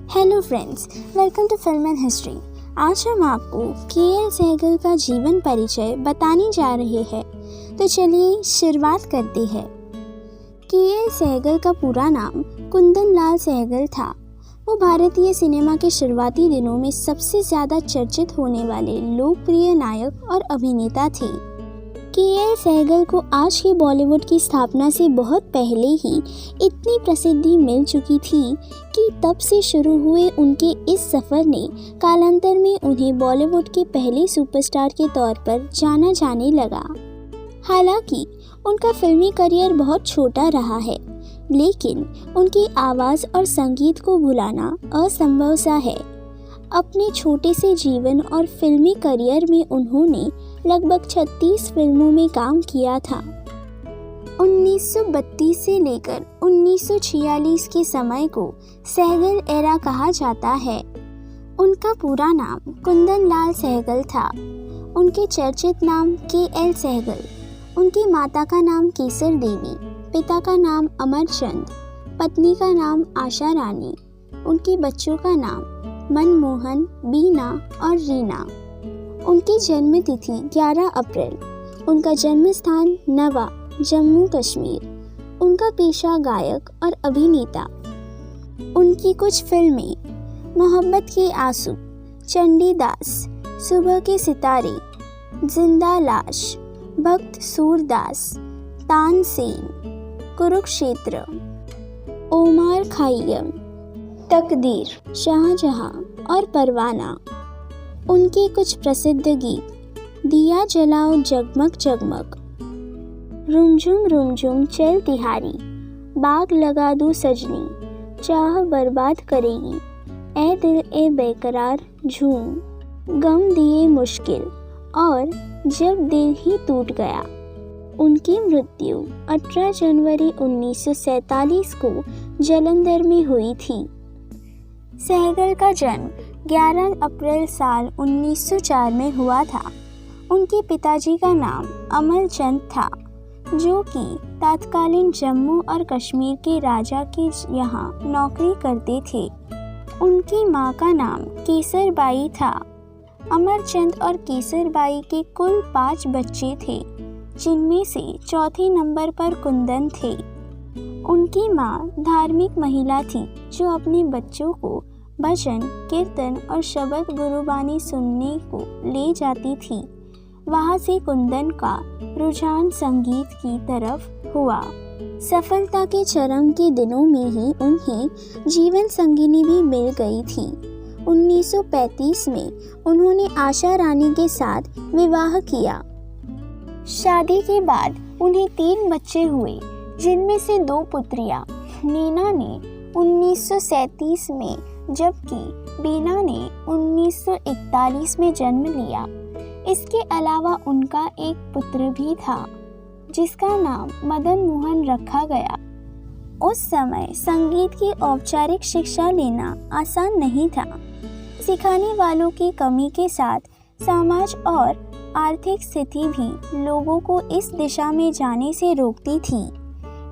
Hello friends, welcome to film and history. आज हम आपको के.एल. सहगल का जीवन परिचय बताने जा रहे हैं। तो चलिए शुरुआत करते हैं। के.एल. सहगल का पूरा नाम कुंदन लाल सहगल था। वो भारतीय सिनेमा के शुरुआती दिनों में सबसे ज़्यादा चर्चित होने वाले लोकप्रिय नायक और अभिनेता थे। के.एल. सहगल को आज की बॉलीवुड की स्थापना से बहुत पहले ही इतनी प्रसिद्धि मिल चुकी थी कि तब से शुरू हुए उनके इस सफ़र ने कालांतर में उन्हें बॉलीवुड के पहले सुपरस्टार के तौर पर जाना जाने लगा। हालांकि उनका फिल्मी करियर बहुत छोटा रहा है, लेकिन उनकी आवाज़ और संगीत को भुलाना असंभव सा है। अपने छोटे से जीवन और फिल्मी करियर में उन्होंने लगभग 36 फिल्मों में काम किया था। 1932 से लेकर 1946 के समय को सहगल एरा कहा जाता है। उनका पूरा नाम कुंदन लाल सहगल था। उनके चर्चित नाम के.एल. सहगल, उनकी माता का नाम केसर देवी, पिता का नाम अमरचंद, पत्नी का नाम आशा रानी, उनके बच्चों का नाम मनमोहन, बीना और रीना। उनकी जन्म तिथि 11 अप्रैल। उनका जन्म स्थान नवा, जम्मू कश्मीर। उनका पेशा गायक और अभिनेता। उनकी कुछ फिल्में मोहब्बत के आंसू, चंडीदास, सुबह के सितारे, जिंदा लाश, भक्त सूरदास, तानसेन, कुरुक्षेत्र, ओमार खैय्यम, तकदीर, शाहजहां और परवाना। उनके कुछ प्रसिद्ध गीत दिया जलाओ जगमग जगमग, रुमझुम रुमझुम चल तिहारी, बाग लगा दूं सजनी, चाह बर्बाद करेगी, ए दिल ए बेकरार झूम, गम दिए मुश्किल और जब दिल ही टूट गया। उनकी मृत्यु 18 जनवरी 1947 को जालंधर में हुई थी। सहगल का जन्म 11 अप्रैल साल 1904 में हुआ था। उनके पिताजी का नाम अमरचंद था, जो कि तत्कालीन जम्मू और कश्मीर के राजा के यहाँ नौकरी करते थे। उनकी माँ का नाम केसरबाई था। अमरचंद और केसरबाई के कुल 5 बच्चे थे, जिनमें से चौथे नंबर पर कुंदन थे। उनकी माँ धार्मिक महिला थी, जो अपने बच्चों को भजन, कीर्तन और शबद गुरुबानी सुनने को ले जाती थी। वहाँ से कुंदन का रुझान संगीत की तरफ हुआ। सफलता के चरम के दिनों में ही उन्हें जीवन संगिनी भी मिल गई थी। 1935 में उन्होंने आशा रानी के साथ विवाह किया। शादी के बाद उन्हें 3 बच्चे हुए, जिनमें से 2 पुत्रियां। नीना ने 1937 में, जबकि बीना ने 1941 में जन्म लिया। इसके अलावा उनका एक पुत्र भी था, जिसका नाम मदन मोहन रखा गया। उस समय संगीत की औपचारिक शिक्षा लेना आसान नहीं था। सिखाने वालों की कमी के साथ समाज और आर्थिक स्थिति भी लोगों को इस दिशा में जाने से रोकती थी।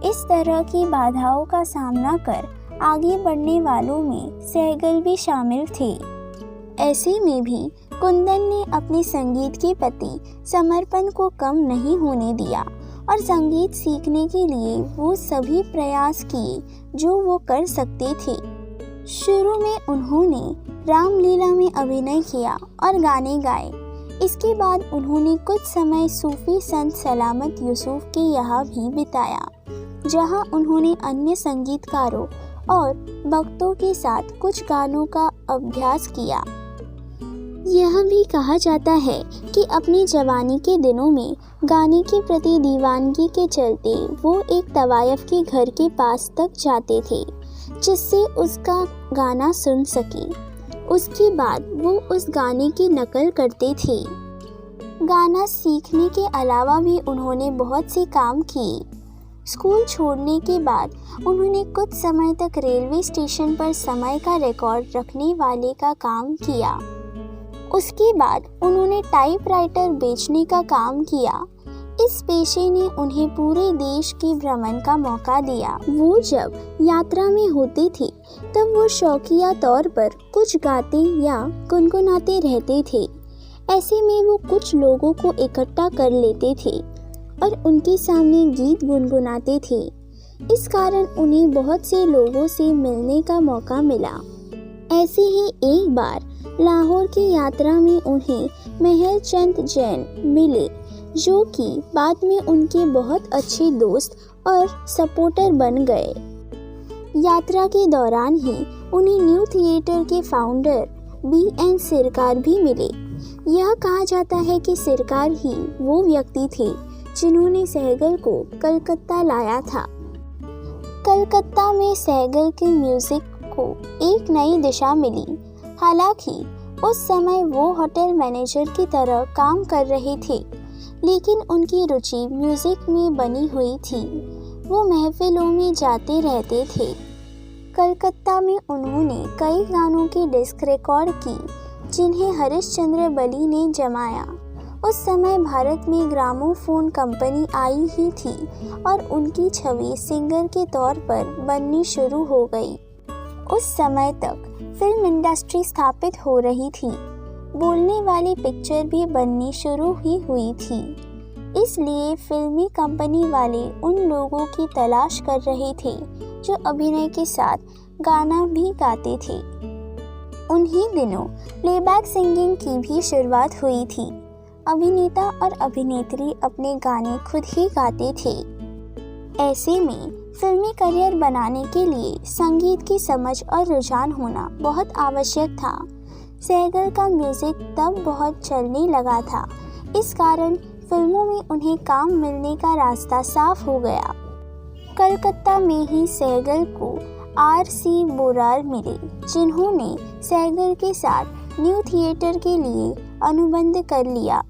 इस तरह की बाधाओं का सामना कर आगे बढ़ने वालों में सहगल भी शामिल थे। ऐसे में भी कुंदन ने अपने संगीत के प्रति समर्पण को कम नहीं होने दिया और संगीत सीखने के लिए वो सभी प्रयास किए जो वो कर सकते थे। शुरू में उन्होंने रामलीला में अभिनय किया और गाने गाए। इसके बाद उन्होंने कुछ समय सूफी संत सलामत यूसुफ के यहाँ भी बिताया, जहाँ उन्होंने अन्य संगीतकारों और भक्तों के साथ कुछ गानों का अभ्यास किया। यह भी कहा जाता है कि अपनी जवानी के दिनों में गाने के प्रति दीवानगी के चलते वो एक तवायफ के घर के पास तक जाते थे, जिससे उसका गाना सुन सके। उसके बाद वो उस गाने की नकल करते थे। गाना सीखने के अलावा भी उन्होंने बहुत से काम किए। स्कूल छोड़ने के बाद उन्होंने कुछ समय तक रेलवे स्टेशन पर समय का रिकॉर्ड रखने वाले का काम किया। उसके बाद उन्होंने टाइपराइटर बेचने का काम किया। इस पेशे ने उन्हें पूरे देश के भ्रमण का मौका दिया। वो जब यात्रा में होते थे तब वो शौकिया तौर पर कुछ गाते या गुनगुनाते रहते थे। ऐसे में वो कुछ लोगों को इकट्ठा कर लेते थे और उनके सामने गीत गुनगुनाते थे। इस कारण उन्हें बहुत से लोगों से मिलने का मौका मिला। ऐसे ही एक बार लाहौर की यात्रा में उन्हें महल चंद जैन मिले, जो कि बाद में उनके बहुत अच्छे दोस्त और सपोर्टर बन गए। यात्रा के दौरान ही उन्हें न्यू थिएटर के फाउंडर B.N. सिरकार भी मिले। यह कहा जाता है कि सिरकार ही वो व्यक्ति थे जिन्होंने सहगल को कलकत्ता लाया था। कलकत्ता में सहगल के म्यूजिक को एक नई दिशा मिली। हालांकि उस समय वो होटल मैनेजर की तरह काम कर रहे थे, लेकिन उनकी रुचि म्यूजिक में बनी हुई थी। वो महफिलों में जाते रहते थे। कलकत्ता में उन्होंने कई गानों की डिस्क रिकॉर्ड की, जिन्हें हरिश्चंद्र बली ने जमाया। उस समय भारत में ग्रामोफोन कंपनी आई ही थी और उनकी छवि सिंगर के तौर पर बननी शुरू हो गई। उस समय तक फिल्म इंडस्ट्री स्थापित हो रही थी। बोलने वाली पिक्चर भी बननी शुरू ही हुई थी। इसलिए फिल्मी कंपनी वाले उन लोगों की तलाश कर रहे थे जो अभिनय के साथ गाना भी गाते थे। उन्हीं दिनों प्लेबैक सिंगिंग की भी शुरुआत हुई थी। अभिनेता और अभिनेत्री अपने गाने खुद ही गाते थे। ऐसे में फिल्मी करियर बनाने के लिए संगीत की समझ और रुझान होना बहुत आवश्यक था। सहगल का म्यूजिक तब बहुत चलने लगा था। इस कारण फिल्मों में उन्हें काम मिलने का रास्ता साफ हो गया। कलकत्ता में ही सहगल को R.C. बोरार मिले, जिन्होंने सहगल के साथ न्यू थिएटर के लिए अनुबंध कर लिया।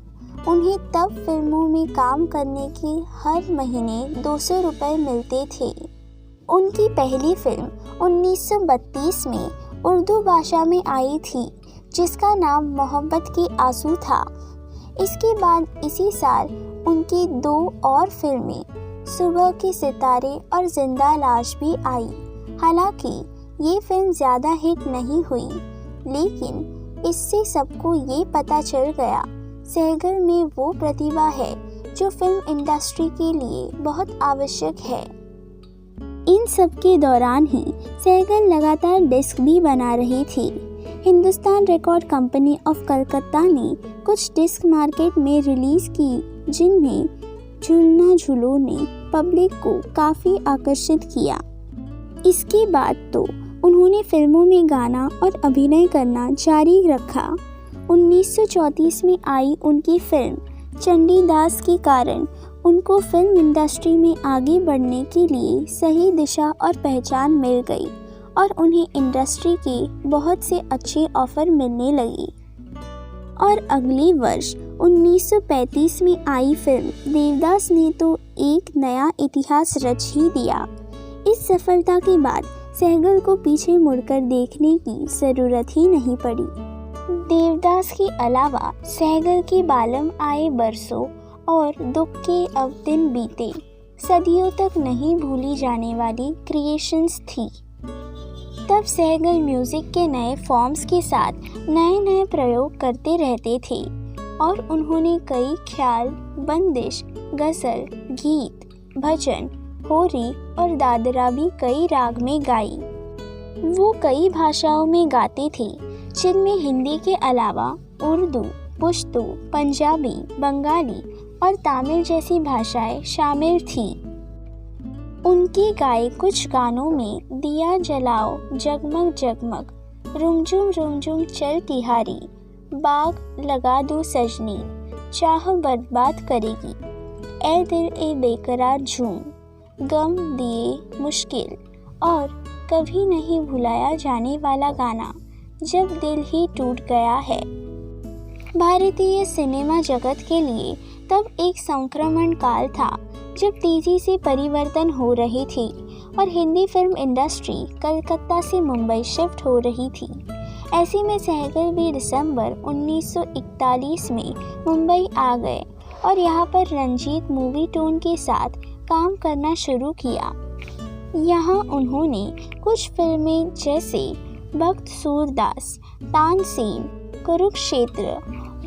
उन्हें तब फिल्मों में काम करने के हर महीने 200 रुपये मिलते थे। उनकी पहली फिल्म 1932 में उर्दू भाषा में आई थी, जिसका नाम मोहब्बत के आंसू था। इसके बाद इसी साल उनकी 2 और फिल्में सुबह के सितारे और जिंदा लाश भी आई। हालांकि ये फिल्म ज़्यादा हिट नहीं हुई, लेकिन इससे सबको ये पता चल गया सहगल में वो प्रतिभा है जो फिल्म इंडस्ट्री के लिए बहुत आवश्यक है। इन सब के दौरान ही सहगल लगातार डिस्क भी बना रही थी। Hindustan record company of Calcutta ने कुछ डिस्क मार्केट में रिलीज़ की, जिनमें झूलना झूलो ने पब्लिक को काफ़ी आकर्षित किया। इसके बाद तो उन्होंने फिल्मों में गाना और अभिनय करना जारी रखा। 1934 में आई उनकी फिल्म चंडीदास के कारण उनको फिल्म इंडस्ट्री में आगे बढ़ने के लिए सही दिशा और पहचान मिल गई और उन्हें इंडस्ट्री के बहुत से अच्छे ऑफर मिलने लगे। और अगले वर्ष 1935 में आई फिल्म देवदास ने तो एक नया इतिहास रच ही दिया। इस सफलता के बाद सहगल को पीछे मुड़कर देखने की ज़रूरत ही नहीं पड़ी। देवदास के अलावा सहगल के बालम आए बरसों और दुख के अब दिन बीते सदियों तक नहीं भूली जाने वाली क्रिएशंस थी। तब सहगल म्यूज़िक के नए फॉर्म्स के साथ नए नए प्रयोग करते रहते थे और उन्होंने कई ख्याल, बंदिश, गज़ल, गीत, भजन, होरी और दादरा भी कई राग में गाई। वो कई भाषाओं में गाते थे, जिनमें हिंदी के अलावा उर्दू, पुश्तो, पंजाबी, बंगाली और तमिल जैसी भाषाएं शामिल थीं। उनके गाए कुछ गानों में दिया जलाओ, जगमग जगमग, रुमझुम चल तिहारी, बाग लगा दो सजनी, चाह बर्बाद करेगी, ए दिल ए बेकरार झूम, गम दिए मुश्किल और कभी नहीं भुलाया जाने वाला गाना जब दिल ही टूट गया है। भारतीय सिनेमा जगत के लिए तब एक संक्रमण काल था, जब तेजी से परिवर्तन हो रहे थे और हिंदी फिल्म इंडस्ट्री कलकत्ता से मुंबई शिफ्ट हो रही थी। ऐसे में सहगल भी दिसंबर 1941 में मुंबई आ गए और यहाँ पर रंजीत मूवी टोन के साथ काम करना शुरू किया। यहाँ उन्होंने कुछ फिल्में जैसे वक्त सूरदास, तानसेन, कुरुक्षेत्र,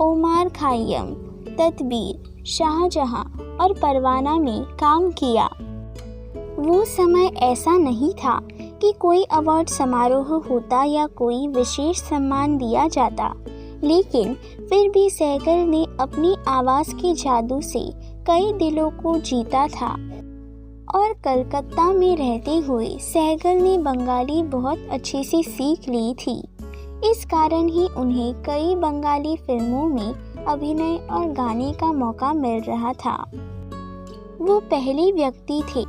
ओमार खयाम, तदबीर, शाहजहां और परवाना में काम किया। वो समय ऐसा नहीं था कि कोई अवार्ड समारोह होता या कोई विशेष सम्मान दिया जाता, लेकिन फिर भी सहगल ने अपनी आवाज़ के जादू से कई दिलों को जीता था। और कलकत्ता में रहते हुए सहगल ने बंगाली बहुत अच्छे से सीख ली थी। इस कारण ही उन्हें कई बंगाली फिल्मों में अभिनय और गाने का मौका मिल रहा था। वो पहले व्यक्ति थे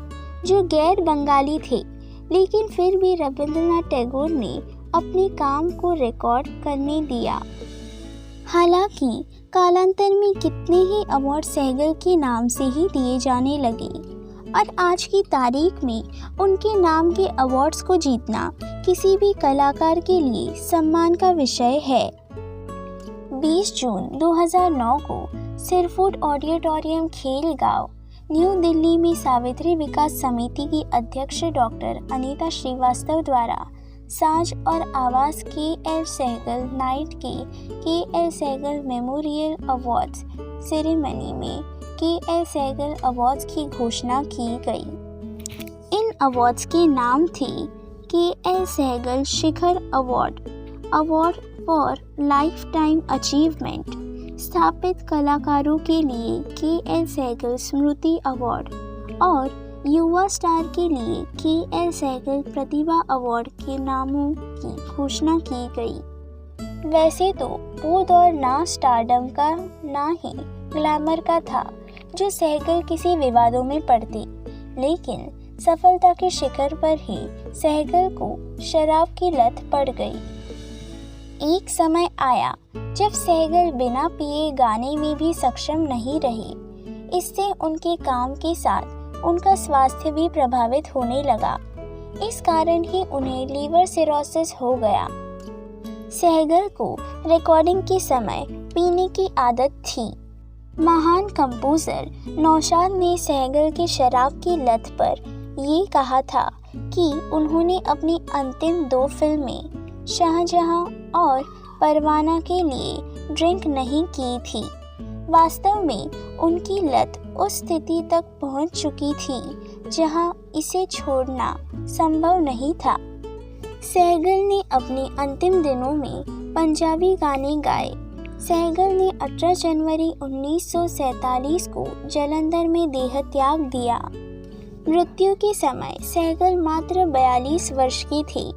जो गैर बंगाली थे, लेकिन फिर भी रविंद्रनाथ टैगोर ने अपने काम को रिकॉर्ड करने दिया। हालांकि कालांतर में कितने ही अवार्ड सहगल के नाम से ही दिए जाने लगे और आज की तारीख में उनके नाम के अवार्ड्स को जीतना किसी भी कलाकार के लिए सम्मान का विषय है। 20 जून 2009 को सिरफुट ऑडिटोरियम खेलगांव, न्यू दिल्ली में सावित्री विकास समिति की अध्यक्ष डॉक्टर अनीता श्रीवास्तव द्वारा साज और आवाज़ K L. Saigal night K L. Saigal memorial awards ceremony में के.एल. सहगल अवार्ड्स की घोषणा की गई। इन अवार्ड्स के नाम थे के.एल. सहगल शिखर award, award for lifetime achievement, स्थापित कलाकारों के लिए के.एल. सहगल स्मृति अवार्ड और युवा स्टार के लिए के.एल. सहगल प्रतिभा अवार्ड के नामों की घोषणा की गई। वैसे तो वो दौर ना स्टारडम का ना ही ग्लैमर का था जो सहगल किसी विवादों में पड़ती, लेकिन सफलता के शिखर पर ही सहगल को शराब की लत पड़ गई। एक समय आया जब सहगल बिना पिए गाने में भी सक्षम नहीं रहे। इससे उनके काम के साथ उनका स्वास्थ्य भी प्रभावित होने लगा। इस कारण ही उन्हें लीवर सिरोसिस हो गया। सहगल को रिकॉर्डिंग के समय पीने की आदत थी। महान कंपोजर नौशाद ने सहगल के शराब की लत पर ये कहा था कि उन्होंने अपनी अंतिम 2 फिल्में शाहजहां और परवाना के लिए ड्रिंक नहीं की थी। वास्तव में उनकी लत उस स्थिति तक पहुंच चुकी थी जहां इसे छोड़ना संभव नहीं था। सहगल ने अपने अंतिम दिनों में पंजाबी गाने गाए। सहगल ने 18 जनवरी 1947 को जालंधर में देह त्याग दिया। मृत्यु के समय सहगल मात्र 42 वर्ष की थी।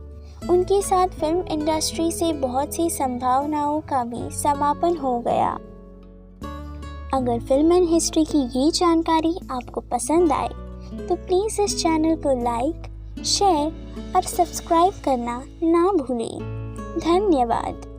उनके साथ फिल्म इंडस्ट्री से बहुत सी संभावनाओं का भी समापन हो गया। अगर फिल्म एंड हिस्ट्री की ये जानकारी आपको पसंद आए तो प्लीज़ इस चैनल को लाइक, शेयर और सब्सक्राइब करना ना भूलें। धन्यवाद।